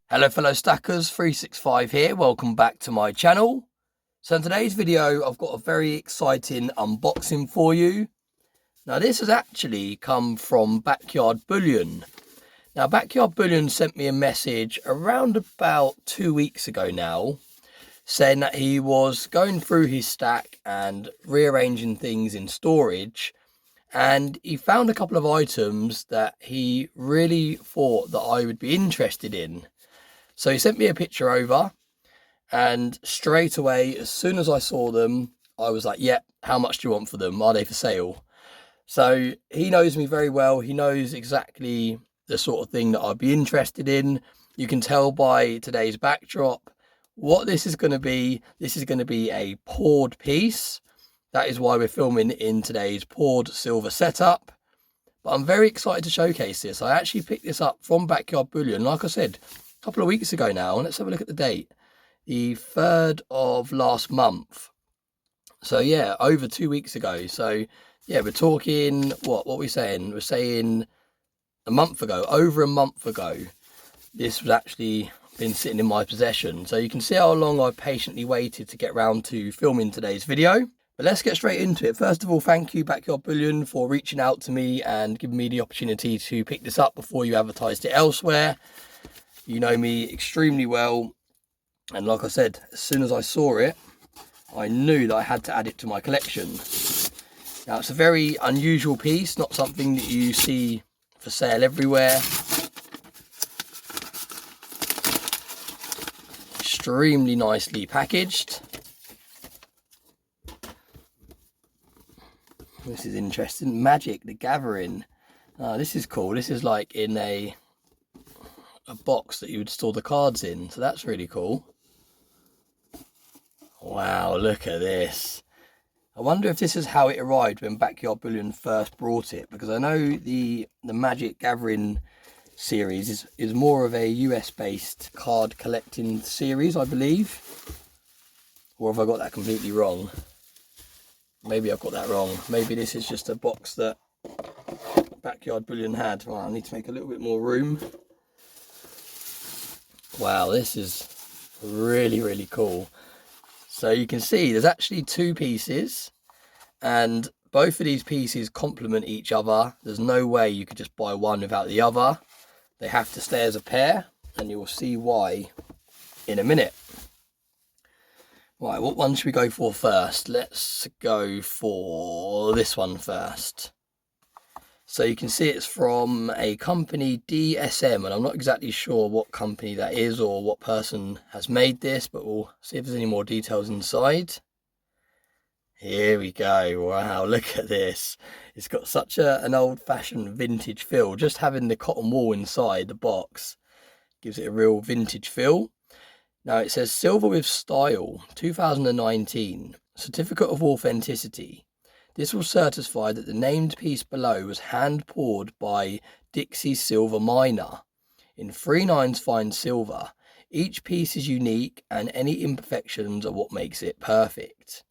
Hello fellow stackers, 365 here, welcome back to my channel. So in today's video I've got a very exciting unboxing for you. Now this has actually come from Backyard Bullion. Now Backyard Bullion sent me a message around about 2 weeks ago now, saying that he was going through his stack and rearranging things in storage, and he found a couple of items that he really thought that I would be interested in. So he sent me a picture over, and straight away, as soon as I saw them, I was like, yep, how much do you want for them? Are they for sale? So he knows me very well. He knows exactly the sort of thing that I'd be interested in. You can tell by today's backdrop what this is going to be. This is going to be a poured piece. That is why we're filming in today's poured silver setup. But I'm very excited to showcase this. I actually picked this up from Backyard Bullion, like I said, couple of weeks ago now, and let's have a look at the date, the 3rd of last month. So yeah, over 2 weeks ago. So yeah, we're talking what are we saying? We're saying a month ago, over a month ago, this was actually been sitting in my possession. So you can see how long I've patiently waited to get around to filming today's video. But let's get straight into it. First of all, thank you Backyard Bullion for reaching out to me and giving me the opportunity to pick this up before you advertised it elsewhere. You know me extremely well, and like I said, as soon as I saw it, I knew that I had to add it to my collection. Now, it's a very unusual piece, not something that you see for sale everywhere. Extremely nicely packaged. This is interesting. Magic the Gathering. This is cool. This is like in a box that you would store the cards in, so that's really cool. Wow, look at this. I wonder if this is how it arrived when Backyard Bullion first brought it, because I know the Magic Gathering series is more of a US based card collecting series, I believe. Or have I got that completely wrong? Maybe I've got that wrong. Maybe this is just a box that Backyard Bullion had. Well, I need to make a little bit more room. Wow, this is really, really cool. So you can see there's actually 2 pieces, and both of these pieces complement each other. There's no way you could just buy one without the other. They have to stay as a pair, and you'll see why in a minute. Right, what one should we go for first? Let's go for this one first. So you can see it's from a company, DSM, and I'm not exactly sure what company that is or what person has made this, but we'll see if there's any more details inside. Here we go. Wow, look at this. It's got such an old-fashioned vintage feel. Just having the cotton wool inside the box gives it a real vintage feel. Now it says Silver with Style, 2019, Certificate of Authenticity. This will certify that the named piece below was hand poured by Dixie Silver Miner in 3/9 fine silver. Each piece is unique, and any imperfections are what makes it perfect.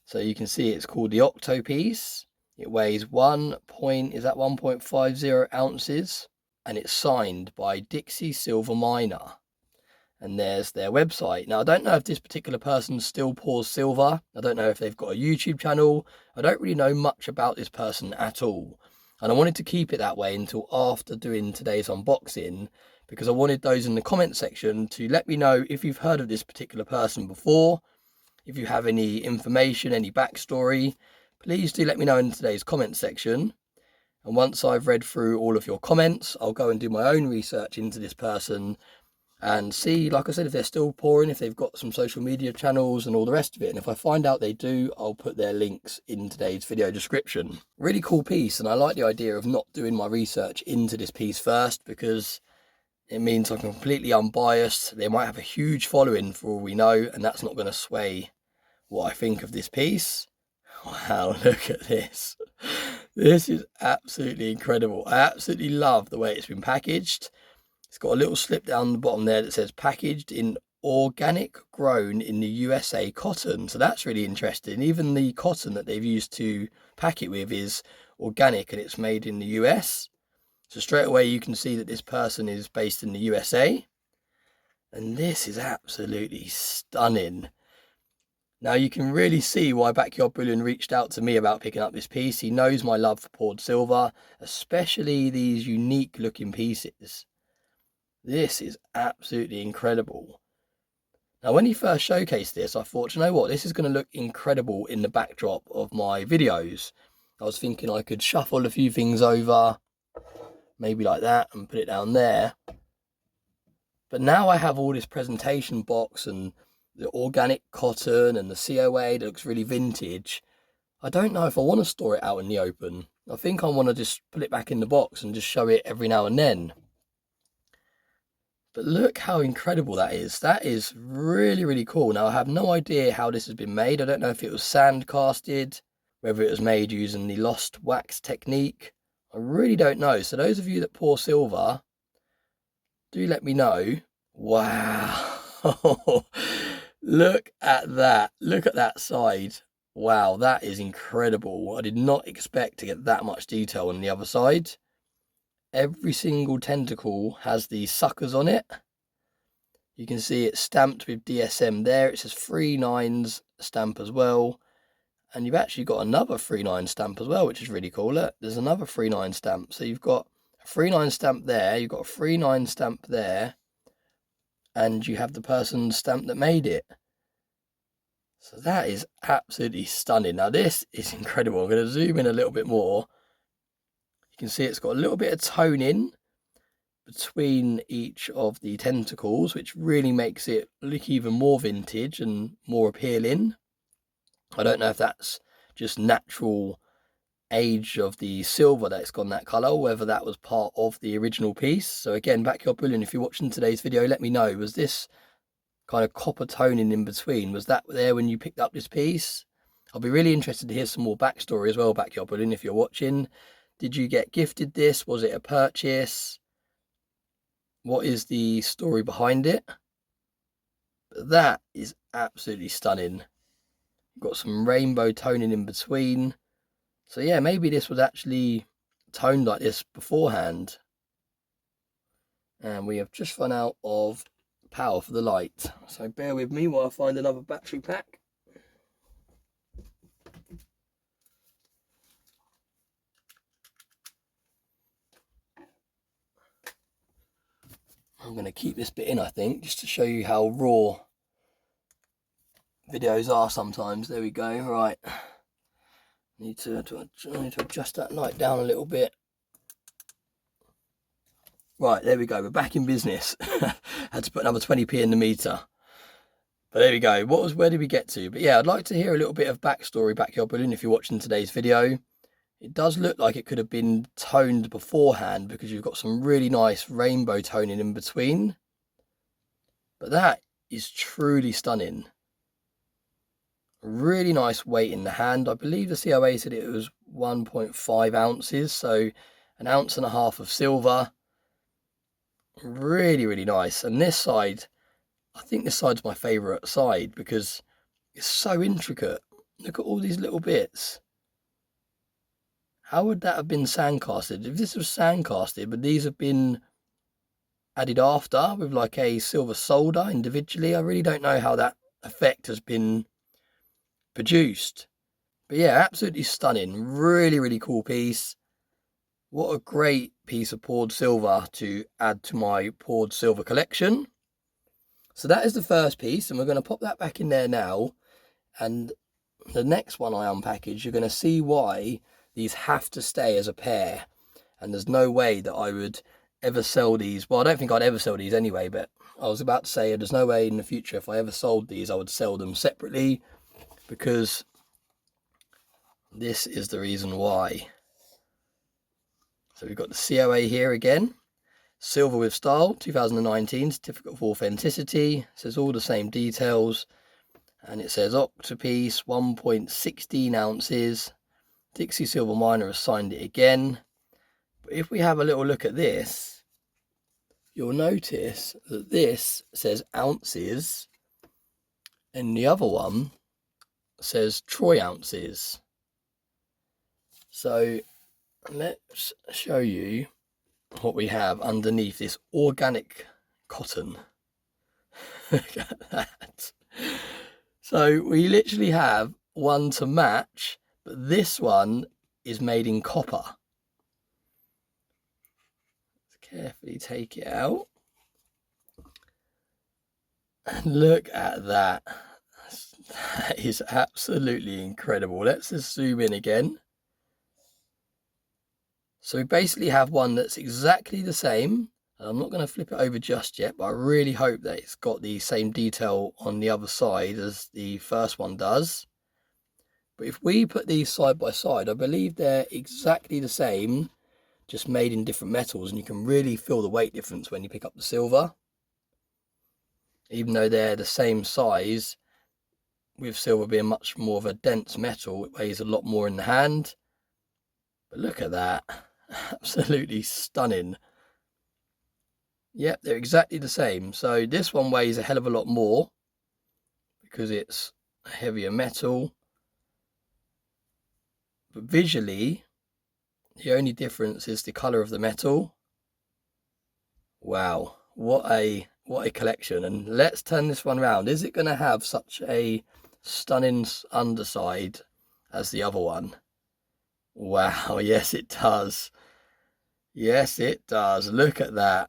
So you can see it's called the octopus. It weighs 1.50 ounces, and it's signed by Dixie Silver Miner. And there's their website. Now, I don't know if this particular person still pours silver. I don't know if they've got a YouTube channel. I don't really know much about this person at all. And I wanted to keep it that way until after doing today's unboxing, because I wanted those in the comment section to let me know if you've heard of this particular person before. If you have any information, any backstory, please do let me know in today's comment section. And once I've read through all of your comments, I'll go and do my own research into this person and see, like I said, if they're still pouring, if they've got some social media channels and all the rest of it. And if I find out they do, I'll put their links in today's video description. Really cool piece, and I like the idea of not doing my research into this piece first, because it means I'm completely unbiased. They might have a huge following for all we know, and that's not going to sway what I think of this piece. Wow, look at this. This is absolutely incredible. I absolutely love the way it's been packaged. It's got a little slip down the bottom there that says packaged in organic grown in the USA cotton. So that's really interesting. Even the cotton that they've used to pack it with is organic and it's made in the US. So straight away you can see that this person is based in the USA. And this is absolutely stunning. Now you can really see why Backyard Bullion reached out to me about picking up this piece. He knows my love for poured silver, especially these unique looking pieces. This is absolutely incredible. Now, when he first showcased this, I thought, you know what, this is going to look incredible in the backdrop of my videos. I was thinking I could shuffle a few things over, maybe like that, and put it down there. But now I have all this presentation box and the organic cotton and the COA that looks really vintage. I don't know if I want to store it out in the open. I think I want to just put it back in the box and just show it every now and then. But look how incredible that is. That is really, really cool. Now, I have no idea how this has been made. I don't know if it was sand casted, whether it was made using the lost wax technique. I really don't know. So those of you that pour silver, do let me know. Wow. Look at that. Look at that side. Wow, that is incredible. I did not expect to get that much detail on the other side. Every single tentacle has these suckers on it. You can see it's stamped with DSM there. It says 39's stamp as well. And you've actually got another 39 stamp as well, which is really cool. Look, there's another 39 stamp. So you've got a 39 stamp there. You've got a 39 stamp there. And you have the person's stamp that made it. So that is absolutely stunning. Now this is incredible. I'm going to zoom in a little bit more. You can see it's got a little bit of toning between each of the tentacles, which really makes it look even more vintage and more appealing. I don't know if that's just natural age of the silver that it's gone that colour, or whether that was part of the original piece. So again, Backyard Bullion, if you're watching today's video, let me know, was this kind of copper toning in between, was that there when you picked up this piece? I'll be really interested to hear some more backstory as well, Backyard Bullion, if you're watching. Did you get gifted this? Was it a purchase? What is the story behind it? But that is absolutely stunning. Got some rainbow toning in between. So yeah, maybe this was actually toned like this beforehand. And we have just run out of power for the light. So bear with me while I find another battery pack. I'm going to keep this bit in, I think, just to show you how raw videos are sometimes. There we go. Right. Need to adjust that light down a little bit. Right, there we go. We're back in business. Had to put another 20p in the meter. But there we go. Where did we get to? But yeah, I'd like to hear a little bit of backstory, Backyard Bullion, if you're watching today's video. It does look like it could have been toned beforehand because you've got some really nice rainbow toning in between. But that is truly stunning. Really nice weight in the hand. I believe the COA said it was 1.5 ounces, so 1.5 ounces of silver. Really, really nice. And this side, I think this side's my favourite side because it's so intricate. Look at all these little bits. How would that have been sandcasted? If this was sandcasted, would these have been added after with like a silver solder individually? I really don't know how that effect has been produced. But yeah, absolutely stunning. Really, really cool piece. What a great piece of poured silver to add to my poured silver collection. So that is the first piece, and we're going to pop that back in there now. And the next one I unpackage, you're going to see why these have to stay as a pair. And there's no way that I would ever sell these. Well, I don't think I'd ever sell these anyway, but I was about to say there's no way in the future if I ever sold these, I would sell them separately, because this is the reason why. So we've got the COA here again. Silver with Style, 2019, Certificate of Authenticity. It says all the same details. And it says octopus, 1.16 ounces. Dixie Silver Miner has signed it again. But if we have a little look at this, you'll notice that this says ounces and the other one says troy ounces. So let's show you what we have underneath this organic cotton. Look at that. So we literally have one to match, but this one is made in copper. Let's carefully take it out. And look at that. That is absolutely incredible. Let's just zoom in again. So we basically have one that's exactly the same. I'm not going to flip it over just yet, but I really hope that it's got the same detail on the other side as the first one does. But if we put these side by side, I believe they're exactly the same, just made in different metals, and you can really feel the weight difference when you pick up the silver. Even though they're the same size, with silver being much more of a dense metal, it weighs a lot more in the hand. But look at that, absolutely stunning. Yep, they're exactly the same. So this one weighs a hell of a lot more because it's a heavier metal. But visually, the only difference is the colour of the metal. Wow, what a collection. And let's turn this one around. Is it going to have such a stunning underside as the other one? Wow, yes it does. Yes it does. Look at that.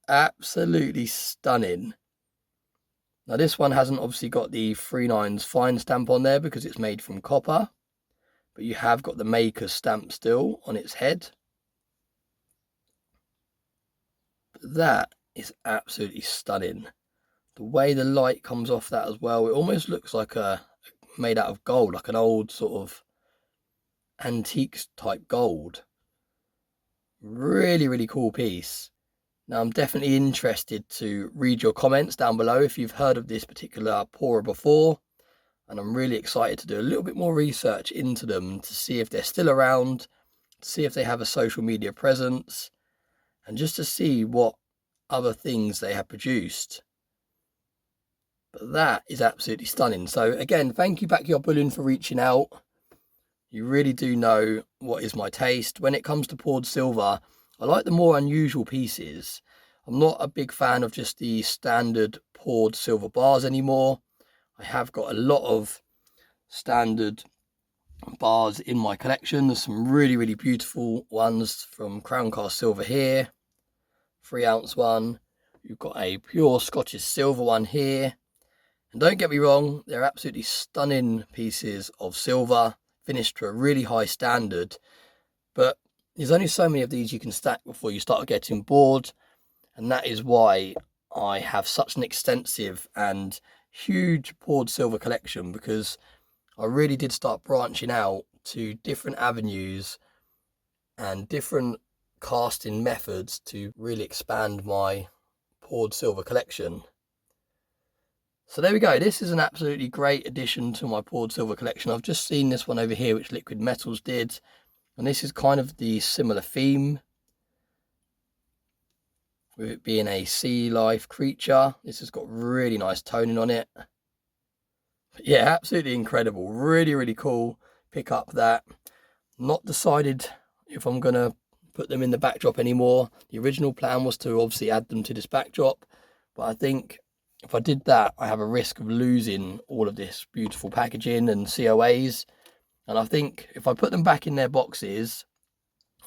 Absolutely stunning. Now this one hasn't obviously got the 39's fine stamp on there because it's made from copper, but you have got the maker's stamp still on its head. But that is absolutely stunning. The way the light comes off that as well, it almost looks like made out of gold, like an old sort of antiques type gold. Really, really cool piece. Now, I'm definitely interested to read your comments down below if you've heard of this particular pourer before. And I'm really excited to do a little bit more research into them to see if they're still around, to see if they have a social media presence, and just to see what other things they have produced. But that is absolutely stunning. So again, thank you Backyard Bullion for reaching out. You really do know what is my taste. When it comes to poured silver, I like the more unusual pieces. I'm not a big fan of just the standard poured silver bars anymore. I have got a lot of standard bars in my collection. There's some really, really beautiful ones from Crown Cast Silver here. 3-ounce one. You've got a pure Scottish silver one here. And don't get me wrong, they're absolutely stunning pieces of silver, finished to a really high standard. But there's only so many of these you can stack before you start getting bored, and that is why I have such an extensive and huge poured silver collection, because I really did start branching out to different avenues and different casting methods to really expand my poured silver collection. So there we go. This is an absolutely great addition to my poured silver collection. I've just seen this one over here, which Liquid Metals did. And this is kind of the similar theme, with it being a sea life creature. This has got really nice toning on it. But yeah, absolutely incredible. Really, really cool. Pick up that. Not decided if I'm going to put them in the backdrop anymore. The original plan was to obviously add them to this backdrop, but I think if I did that, I have a risk of losing all of this beautiful packaging and COAs. And I think if I put them back in their boxes,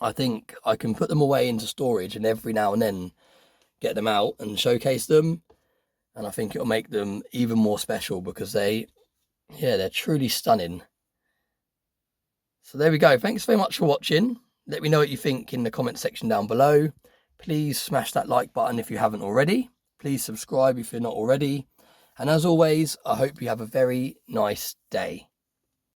I think I can put them away into storage and every now and then get them out and showcase them. And I think it'll make them even more special because they're truly stunning. So there we go. Thanks very much for watching. Let me know what you think in the comment section down below. Please smash that like button if you haven't already. Please subscribe if you're not already. And as always, I hope you have a very nice day.